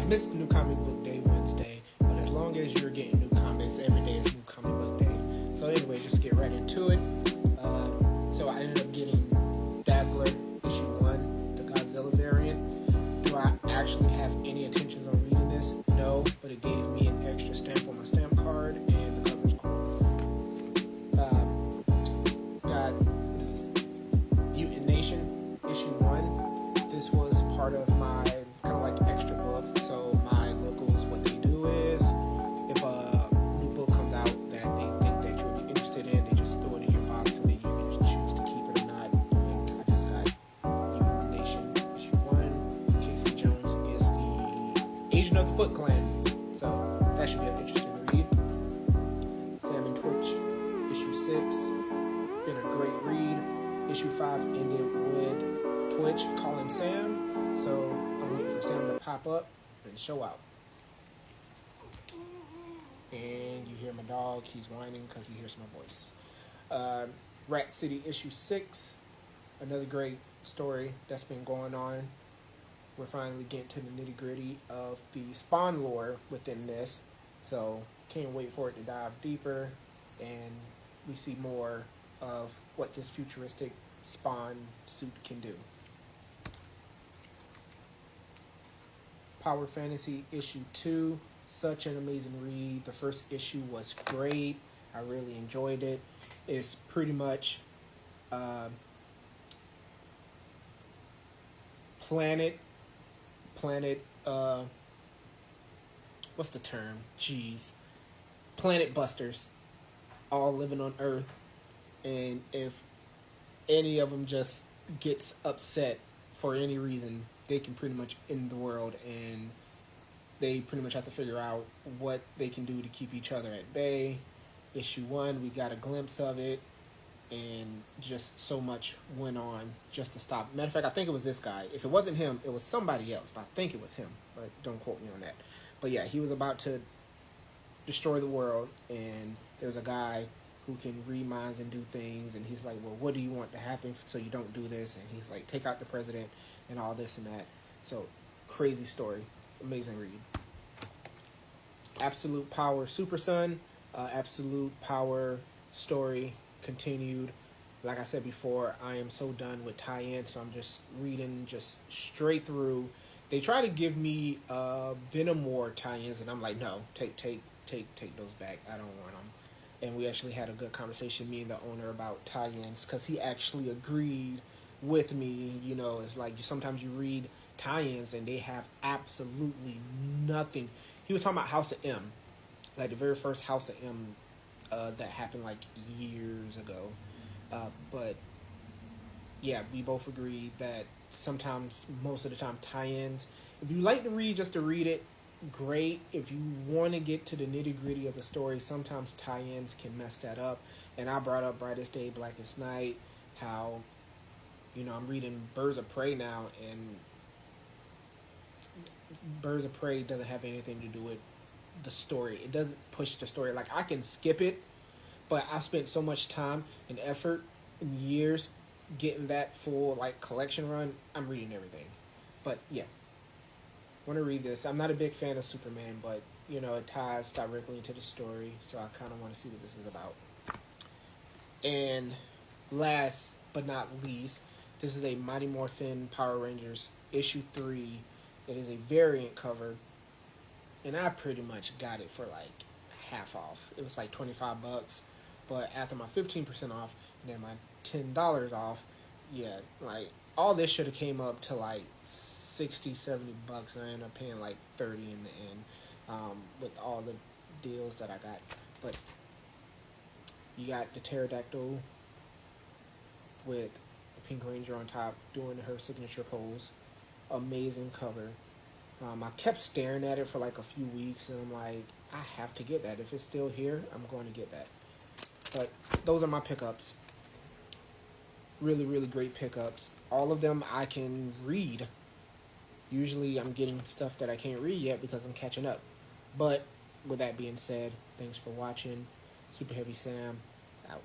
missed New Comic Book Day Wednesday, but as long as you're getting new comics, every day is New Comic Book Day. So anyway, just get right into it. So I ended up getting Dazzler issue 1, the Godzilla variant. Do I actually have any intentions on reading this? No, but it gave me an extra stamp on my stamp card, and the cover's cool. Got what is this? Mutant Nation issue 1. This was part of my kind of like extra book. So my locals, what they do is, if a new book comes out that they think that you'll be interested in, they just throw it in your box and then you can just choose to keep it or not. And I just got Mutant Nation issue 1. Casey Jones is the agent of the Foot Clan, so that should be an interesting read. Sam and Twitch issue 6, been a great read. Issue 5 ended with Twitch calling Sam, so I'm waiting for Sam to pop up and show out. And you hear my dog, he's whining because he hears my voice. Rat City issue 6, another great story that's been going on. We're finally getting to the nitty gritty of the Spawn lore within this, so can't wait for it to dive deeper and we see more of what this futuristic Spawn suit can do. Power Fantasy issue 2, such an amazing read. The first issue was great. I really enjoyed it. It's pretty much planet what's the term? Jeez. Planet busters all living on Earth, and if any of them just gets upset for any reason, they can pretty much end the world, and they pretty much have to figure out what they can do to keep each other at bay. Issue 1, we got a glimpse of it, and just so much went on just to stop. Matter of fact, I think it was this guy. If it wasn't him, it was somebody else, but I think it was him, but don't quote me on that. But yeah, he was about to destroy the world, and there's a guy who can read minds and do things, and he's like, well, what do you want to happen so you don't do this? And he's like, take out the president and all this and that. So crazy story, amazing read. Absolute Power Super Son, Absolute Power story continued. Like I said before, I am so done with tie-in, so I'm just reading just straight through. They try to give me Venom War tie-ins, and I'm like, no, take those back. I don't want them. And we actually had a good conversation, me and the owner, about tie-ins, because he actually agreed with me. You know, it's like sometimes you read tie-ins and they have absolutely nothing. He was talking about House of M, like the very first House of M that happened like years ago. But yeah, we both agreed that sometimes, most of the time, tie-ins, if you like to read just to read it, great. If you want to get to the nitty-gritty of the story, sometimes tie-ins can mess that up. And I brought up Brightest Day, Blackest Night, how, you know, I'm reading Birds of Prey now, and Birds of Prey doesn't have anything to do with the story. It doesn't push the story. Like, I can skip it, but I spent so much time and effort and years getting that full, like, collection run. I'm reading everything. But yeah, want to read this. I'm not a big fan of Superman, but you know, it ties directly into the story, so I kind of want to see what this is about. And last but not least, this is a Mighty Morphin Power Rangers issue 3. It is a variant cover, and I pretty much got it for like half off. It was like $25, but after my 15% off and then my $10 off, yeah, like all this should have came up to like $60-$70, and I ended up paying like $30 in the end, with all the deals that I got. But you got the pterodactyl with the Pink Ranger on top doing her signature pose. Amazing cover. I kept staring at it for like a few weeks, and I'm like, I have to get that. If it's still here, I'm going to get that. But those are my pickups. Really, really great pickups. All of them I can read. Usually I'm getting stuff that I can't read yet because I'm catching up. But with that being said, thanks for watching. Super Heavy Sam, out.